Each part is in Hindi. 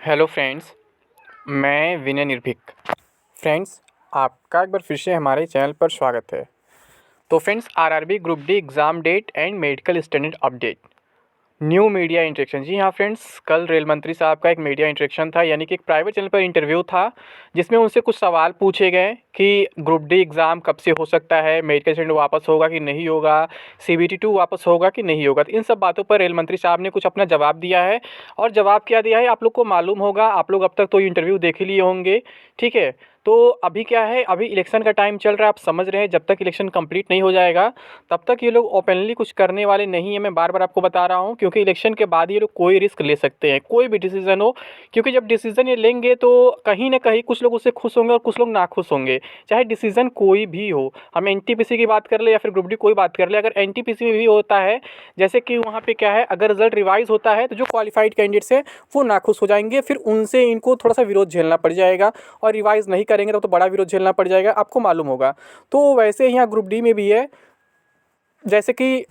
हेलो फ्रेंड्स, मैं विनय निर्भीक। फ्रेंड्स, आपका एक बार फिर से हमारे चैनल पर स्वागत है। तो friends, RRB group D exam date and medical standard update, new media interaction. जी हाँ फ्रेंड्स, कल रेल मंत्री साहब का एक मीडिया इंटरेक्शन था, यानी कि एक प्राइवेट चैनल पर इंटरव्यू था, जिसमें उनसे कुछ सवाल पूछे गए कि ग्रुप डी एग्ज़ाम कब से हो सकता है, मेडिकल स्टैंडर्ड वापस होगा कि नहीं होगा, सीबीटी 2 वापस होगा कि नहीं होगा। तो इन सब बातों पर रेल मंत्री साहब ने कुछ अपना जवाब दिया है। और जवाब क्या दिया है आप लोग को मालूम होगा, आप लोग अब तक तो इंटरव्यू देख ही लिए होंगे, ठीक है। तो अभी क्या है, अभी इलेक्शन का टाइम चल रहा है, आप समझ रहे हैं, जब तक इलेक्शन कंप्लीट नहीं हो जाएगा तब तक ये लोग ओपनली कुछ करने वाले नहीं है। मैं बार बार आपको बता रहा हूँ, क्योंकि इलेक्शन के बाद ये लोग कोई रिस्क ले सकते हैं, कोई भी डिसीजन हो, क्योंकि जब डिसीजन ये लेंगे तो कहीं ना कहीं कुछ लोग उससे खुश होंगे और कुछ लोग नाखुश होंगे, चाहे डिसीजन कोई भी हो। हम एनटीपीसी की बात कर ले या फिर ग्रुप डी कोई बात कर ले, अगर एनटीपीसी में भी होता है, जैसे कि वहाँ पे क्या है, अगर रिजल्ट रिवाइज होता है तो जो क्वालिफाइड कैंडिडेट्स हैं वो नाखुश हो जाएंगे, फिर उनसे इनको थोड़ा सा विरोध झेलना पड़ जाएगा, और रिवाइज नहीं करेंगे तो बड़ा विरोध झेलना पड़ जाएगा, आपको मालूम होगा। तो वैसे यहाँ ग्रुप डी में भी है, जैसे कि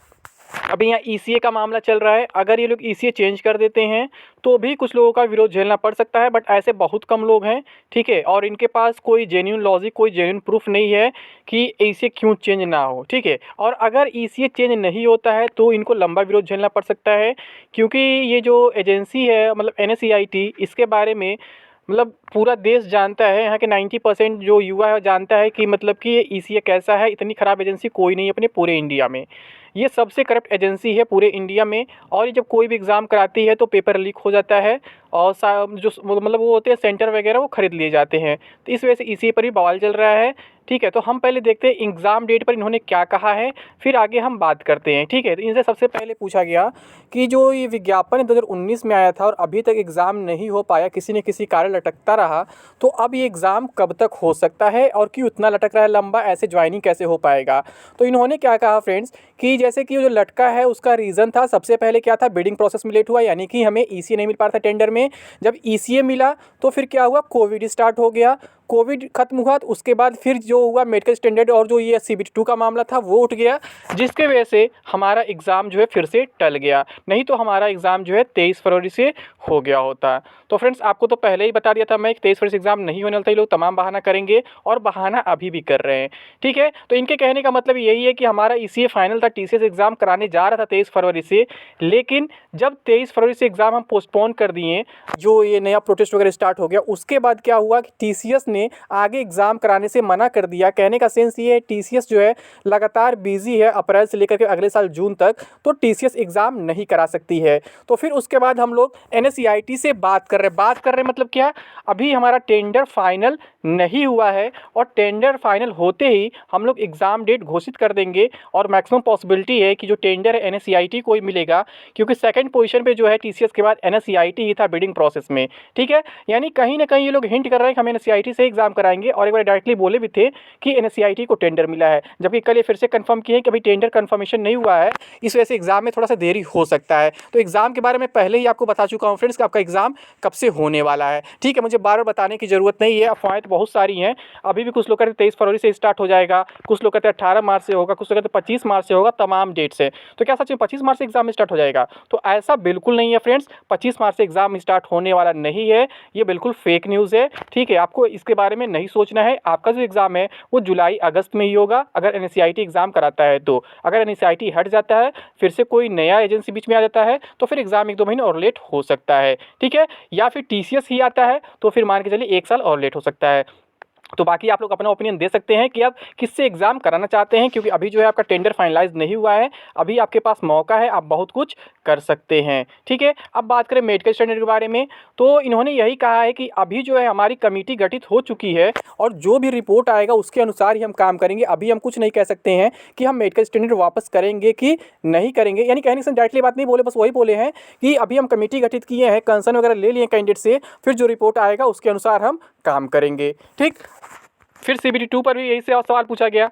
अभी यहाँ ईसीए का मामला चल रहा है, अगर ये लोग ईसीए चेंज कर देते हैं तो भी कुछ लोगों का विरोध झेलना पड़ सकता है, बट ऐसे बहुत कम लोग हैं, ठीक है, और इनके पास कोई जेन्युइन लॉजिक, कोई जेन्युइन प्रूफ नहीं है कि ईसीए क्यों चेंज ना हो, ठीक है। और अगर ईसीए चेंज नहीं होता है तो इनको लंबा विरोध झेलना पड़ सकता है, क्योंकि ये जो एजेंसी है, मतलब एनएसईआईटी, इसके बारे में मतलब पूरा देश जानता है, यहाँ के 90% जो युवा है जानता है कि मतलब कि ये ईसीए कैसा है। इतनी ख़राब एजेंसी कोई नहीं है अपने पूरे इंडिया में, ये सबसे करप्ट एजेंसी है पूरे इंडिया में। और ये जब कोई भी एग्ज़ाम कराती है तो पेपर लीक हो जाता है, और जो मतलब वो होते हैं सेंटर वगैरह, वो ख़रीद लिए जाते हैं। तो इस वजह से ईसीए पर भी बवाल चल रहा है, ठीक है। तो हम पहले देखते हैं एग्ज़ाम डेट पर इन्होंने क्या कहा है, फिर आगे हम बात करते हैं, ठीक है। तो इनसे सबसे पहले पूछा गया कि जो ये विज्ञापन 2019 में आया था और अभी तक एग्ज़ाम नहीं हो पाया, किसी न किसी कारण लटकता रहा, तो अब ये एग्ज़ाम कब तक हो सकता है और क्यों इतना लटक रहा है लंबा, ऐसे ज्वाइनिंग कैसे हो पाएगा। तो इन्होंने क्या कहा फ्रेंड्स, कि जैसे कि जो लटका है उसका रीज़न था, सबसे पहले क्या था, बिडिंग प्रोसेस में लेट हुआ, यानी कि हमें ईसीए नहीं मिल पा रहा था टेंडर में। जब ईसीए मिला तो फिर क्या हुआ, कोविड स्टार्ट हो गया, कोविड खत्म हुआ तो उसके बाद फिर जो हुआ मेडिकल स्टैंडर्ड और जो ये सीबीटी 2 का मामला था वो उठ गया, जिसके वजह से हमारा एग्ज़ाम जो है फिर से टल गया। नहीं तो हमारा एग्ज़ाम जो है 23 फरवरी से हो गया होता। तो फ्रेंड्स, आपको तो पहले ही बता दिया था मैं कि 23 फरवरी से एग्ज़ाम नहीं होने वाला था, ये लोग तमाम बहाना करेंगे, और बहाना अभी भी कर रहे हैं, ठीक है। तो इनके कहने का मतलब यही है कि हमारा ईसीए फाइनल था, टीसीएस एग्ज़ाम कराने जा रहा था 23 फरवरी से, लेकिन जब 23 फरवरी से एग्ज़ाम हम पोस्टपोन कर दिए, जो ये नया प्रोटेस्ट वगैरह स्टार्ट हो गया, उसके बाद क्या हुआ कि टीसीएस ने आगे एग्ज़ाम कराने से मना कर दिया। कहने का सेंस ये है, टीसीएस जो है लगातार बिजी है, अप्रैल से लेकर के अगले साल जून तक, तो टीसीएस एग्ज़ाम नहीं करा सकती है। तो फिर उसके बाद हम लोग एनएसईआईटी से बात कर रहे हैं, मतलब क्या, अभी हमारा टेंडर फाइनल नहीं हुआ है, और टेंडर फाइनल होते ही हम लोग एग्ज़ाम डेट घोषित कर देंगे, और मैक्सिमम पॉसिबिलिटी है कि जो टेंडर है एनएसईआईटी को ही मिलेगा, क्योंकि सेकंड पोजीशन पे जो है टीसीएस के बाद एनएसईआईटी ही था बिडिंग प्रोसेस में, ठीक है। यानी कहीं ना कहीं ये लोग हिंट कर रहे हैं कि हम एनएसईआईटी से एग्ज़ाम कराएंगे, और एक बार डायरेक्टली बोले भी थे कि एनएसईआईटी को टेंडर मिला है, जबकि कल ये फिर से कंफर्म किए कि अभी टेंडर कंफर्मेशन नहीं हुआ है, इस वजह से एग्ज़ाम में थोड़ा सा देरी हो सकता है। तो एग्ज़ाम के बारे में पहले ही आपको बता चुका हूँ फ्रेंड्स कि आपका एग्ज़ाम कब से होने वाला है, ठीक है। मुझे बार बार बताने की ज़रूरत नहीं है, अफवाहें तो बहुत सारी हैं। अभी भी कुछ लोग कहते हैं 23 फरवरी से स्टार्ट हो जाएगा, कुछ लोग कहते हैं 18 मार्च से होगा, कुछ लोग कहते हैं 25 मार्च से होगा, तमाम डेट से। तो क्या सच में 25 मार्च से एग्ज़ाम स्टार्ट हो जाएगा? तो ऐसा बिल्कुल नहीं है फ्रेंड्स, 25 मार्च से एग्ज़ाम स्टार्ट होने वाला नहीं है, ये बिल्कुल फेक न्यूज़ है, ठीक है। आपको इसके बारे में नहीं सोचना है। आपका जो एग्ज़ाम है वो जुलाई अगस्त में ही होगा, अगर एनएसईआईटी एग्ज़ाम कराता है तो। अगर एनएसईआईटी हट जाता है, फिर से कोई नया एजेंसी बीच में आ जाता है, तो फिर एग्ज़ाम 1-2 महीने और लेट हो सकता है, ठीक है। या फिर टीसीएस ही आता है तो फिर मान के चलिए 1 साल और लेट हो सकता है। तो बाकी आप लोग अपना ओपिनियन दे सकते हैं कि आप किससे एग्ज़ाम कराना चाहते हैं, क्योंकि अभी जो है आपका टेंडर फाइनलाइज नहीं हुआ है, अभी आपके पास मौका है, आप बहुत कुछ कर सकते हैं, ठीक है। अब बात करें मेडिकल स्टैंडर्ड के बारे में, तो इन्होंने यही कहा है कि अभी जो है हमारी कमेटी गठित हो चुकी है, और जो भी रिपोर्ट आएगा उसके अनुसार ही हम काम करेंगे। अभी हम कुछ नहीं कह सकते हैं कि हम मेडिकल स्टैंडर्ड वापस करेंगे कि नहीं करेंगे, यानी कहने से डायरेक्टली बात नहीं बोले, बस वही बोले हैं कि अभी हम कमेटी गठित किए हैं, कंसर्न वगैरह ले लिए कैंडिडेट से, फिर जो रिपोर्ट आएगा उसके अनुसार हम काम करेंगे, ठीक। फिर सीबीटी 2 पर भी यही से सवाल पूछा गया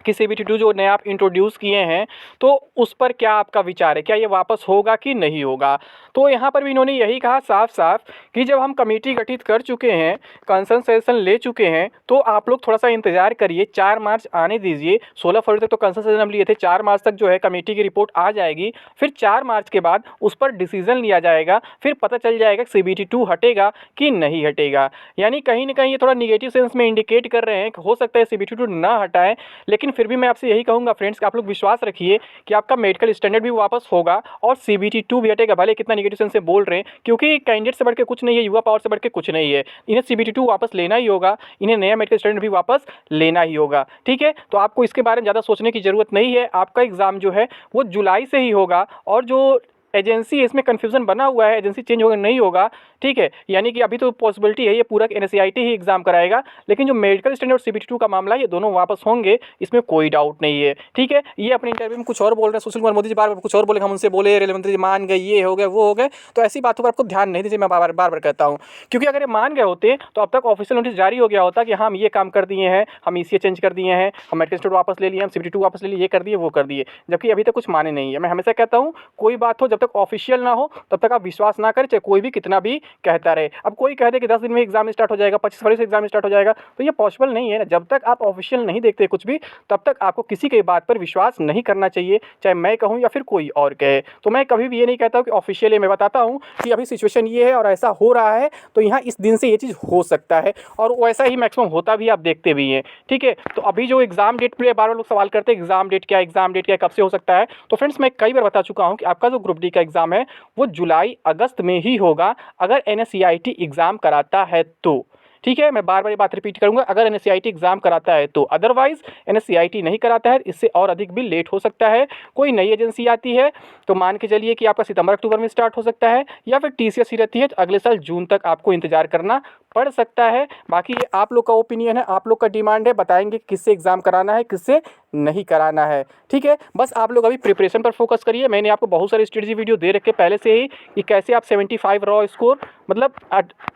कि CBT2 जो नया आप इंट्रोड्यूस किए हैं, तो उस पर क्या आपका विचार है? क्या ये वापस होगा कि नहीं होगा? तो यहाँ पर भी इन्होंने यही कहा साफ-साफ कि जब हम कमेटी गठित कर चुके हैं, कंसल्टेशन ले चुके हैं, तो आप लोग थोड़ा-सा इंतज़ार करिए, 4 मार्च आने दीजिए। 16 फरवरी तक तो कंसल्टेशन हम लिए थे, 4 मार्च तक जो है कमेटी की रिपोर्ट आ जाएगी। फिर 4 मार्च के बाद उस पर डिसीज़न लिया जाएगा, फिर पता चल जाएगा कि CBT2 हटेगा कि नहीं हटेगा। यानी कहीं न कहीं ये थोड़ा नेगेटिव सेंस में इंडिकेट कर रहे हैं कि हो सकता है CBT2 ना हटाएँ, लेकिन फिर भी मैं आपसे यही कहूँगा फ्रेंड्स कि आप लोग विश्वास रखिए कि आपका मेडिकल स्टैंडर्ड भी वापस होगा और CBT2 भी हटेगा। भले कितना नेगेटिव सेंस से बोल रहे हैं, क्योंकि कैंडिडेट से बढ़ के कुछ नहीं है, युवा पावर से बढ़ के कुछ नहीं है। इन्हें CBT2 वापस लेना ही होगा, इन्हें नया मेडिकल स्टैंडर्ड भी वापस लेना ही होगा, ठीक है? तो आपको इसके बारे में ज़्यादा सोचने की ज़रूरत नहीं है। आपका एग्ज़ाम जो है वो जुलाई से ही होगा और जो एजेंसी इसमें कन्फ्यूज़न बना हुआ है, एजेंसी चेंज होगा नहीं होगा, ठीक है? यानी कि अभी तो पॉसिबिलिटी है ये पूरा NSCIT ही एग्ज़ाम कराएगा, लेकिन जो मेडिकल स्टैंडर्ड और CBT2 का मामला है, ये दोनों वापस होंगे, इसमें कोई डाउट नहीं है, ठीक है? ये अपने इंटरव्यू में कुछ और बोल रहे हैं, सुशील कुमार मोदी जी बार-बार कुछ और बोले, हम उनसे बोले, रेलवे मंत्री जी मान गए, ये हो गए, वो हो गए, तो ऐसी बातों पर आपको ध्यान नहीं दीजिए, मैं बार-बार कहता हूँ। क्योंकि अगर ये मान गए होते, तो अब तक ऑफिशियल नोटिस जारी हो गया होता कि हम ये काम कर दिए हैं, हम ECA चेंज कर दिए हैं, हम मेडिकल स्टैंडर्ड वापस ले लिए, हम CBT2 वापस ले लिए, ये कर दिए, वो कर दिए, जबकि अभी तक कुछ माने नहीं है। मैं हमेशा कहता हूँ, कोई बात हो जब तक ऑफिशियल ना हो तब तक आप विश्वास ना करें, चाहे कोई भी कितना भी कहता रहे। अब कोई कह दे कि 10 दिन में एग्जाम स्टार्ट हो जाएगा, 25 फरवरी से एग्जाम स्टार्ट हो जाएगा, तो ये पॉसिबल नहीं है ना। जब तक आप ऑफिशियल नहीं देखते कुछ भी, तब तक आपको किसी की बात पर विश्वास नहीं करना चाहिए, चाहे मैं कहूँ या फिर कोई और कहे। तो मैं कभी भी ये नहीं कहता हूँ कि ऑफिशियल है, मैं बताता हूँ कि अभी सिचुएशन ये है और ऐसा हो रहा है, तो यहाँ इस दिन से ये चीज़ हो सकता है और वैसा ही मैक्सिमम होता भी, आप देखते भी हैं, ठीक है? तो अभी जो एग्जाम डेट पे बार-बार लोग सवाल करते हैं, एग्जाम डेट क्या है, कब से हो सकता है? तो फ्रेंड्स मैं कई बार बता चुका हूँ कि आपका जो ग्रुप डी का एग्जाम है, वो जुलाई अगस्त में ही होगा, अगर NSCIT एग्ज़ाम कराता है तो, ठीक है? मैं बार-बार ये बात रिपीट करूँगा, अगर NSCIT एग्ज़ाम कराता है तो, अदरवाइज़ NSCIT नहीं कराता है, इससे और अधिक भी लेट हो सकता है। कोई नई एजेंसी आती है तो मान के चलिए कि आपका सितंबर-अक्टूबर में स्टार्ट हो सकता है, या फिर TCS ही रहती है तो अगले साल जून तक आपको इंतज़ार करना पड़ सकता है। बाकी ये आप लोग का ओपिनियन है, आप लोग का डिमांड है, बताएंगे किससे एग्ज़ाम कराना है, किससे नहीं कराना है, ठीक है? बस आप लोग अभी प्रिपरेशन पर फोकस करिए। मैंने आपको बहुत सारे स्ट्रेटजी वीडियो दे रखे पहले से ही कि कैसे आप 75 रॉ स्कोर मतलब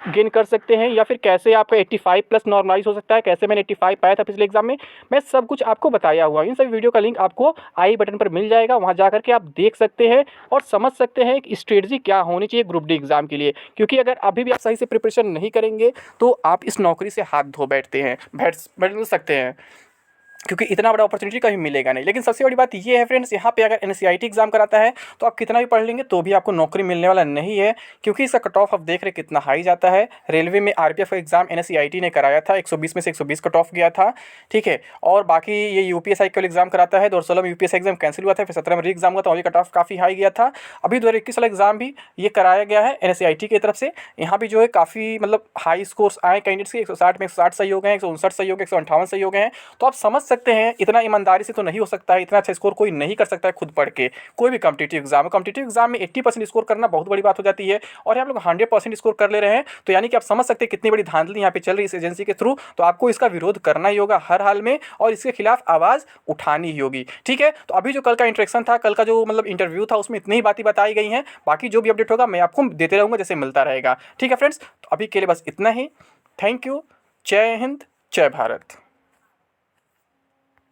गेन कर सकते हैं, या फिर कैसे आपका 85 प्लस नॉर्मलाइज हो सकता है, कैसे मैंने 85 पाया था पिछले एग्जाम में, मैं सब कुछ आपको बताया हुआ। इन सभी वीडियो का लिंक आपको आई बटन पर मिल जाएगा, वहाँ जा करके आप देख सकते हैं और समझ सकते हैं कि स्ट्रेटजी क्या होनी चाहिए ग्रुप डी एग्ज़ाम के लिए। क्योंकि अगर अभी भी आप सही से प्रिपरेशन नहीं करेंगे तो आप इस नौकरी से हाथ धो बैठ सकते हैं, क्योंकि इतना बड़ा अपॉर्चुनिटी कहीं मिलेगा नहीं। लेकिन सबसे बड़ी बात ये है फ्रेंड्स, यहाँ पे अगर NSCIT एग्ज़ाम कराता है तो आप कितना भी पढ़ लेंगे तो भी आपको नौकरी मिलने वाला नहीं है, क्योंकि इसका कट ऑफ आप देख रहे कितना हाई जाता है। रेलवे में RPF का एग्ज़ाम NSCIT ने कराया था, 120 में से 120 कट ऑफ गया था, ठीक है? और बाकी ये UPSI का एग्ज़ाम कराता है, 2016 में UPSI एग्ज़ाम कैंसिल हुआ था, फिर 17 में री एग्ज़ाम हुआ था, वही कट ऑफ काफ़ी हाई गया था। अभी 2021 वाला एग्ज़ाम भी ये कराया गया है NSCIT की तरफ से, यहाँ भी जो है काफ़ी मतलब हाई स्कोर्स आए कैंडिडेट्स के, 160 में 160 सही हो गए हैं, 159 सही हो गए, 158 सही हो गए हैं। तो आप समझ सकते हैं इतना ईमानदारी से तो नहीं हो सकता है, इतना अच्छा स्कोर कोई नहीं कर सकता है खुद पढ़ के। कोई भी कॉम्पिटिटिव एग्जाम में 80% स्कोर करना बहुत बड़ी बात हो जाती है, और आप लोग 100% स्कोर कर ले रहे हैं, तो यानी कि आप समझ सकते हैं कितनी बड़ी धांधली यहाँ पे चल रही है इस एजेंसी के थ्रू। तो आपको इसका विरोध करना ही होगा हर हाल में, और इसके खिलाफ आवाज़ उठानी ही होगी, ठीक है? तो अभी जो कल का इंटरेक्शन था, कल का जो मतलब इंटरव्यू था, उसमें इतनी ही बातें बताई गई हैं। बाकी जो भी अपडेट होगा मैं आपको देते रहूँगा जैसे मिलता रहेगा, ठीक है फ्रेंड्स? तो अभी के लिए बस इतना ही। Thank you. जय हिंद, जय भारत।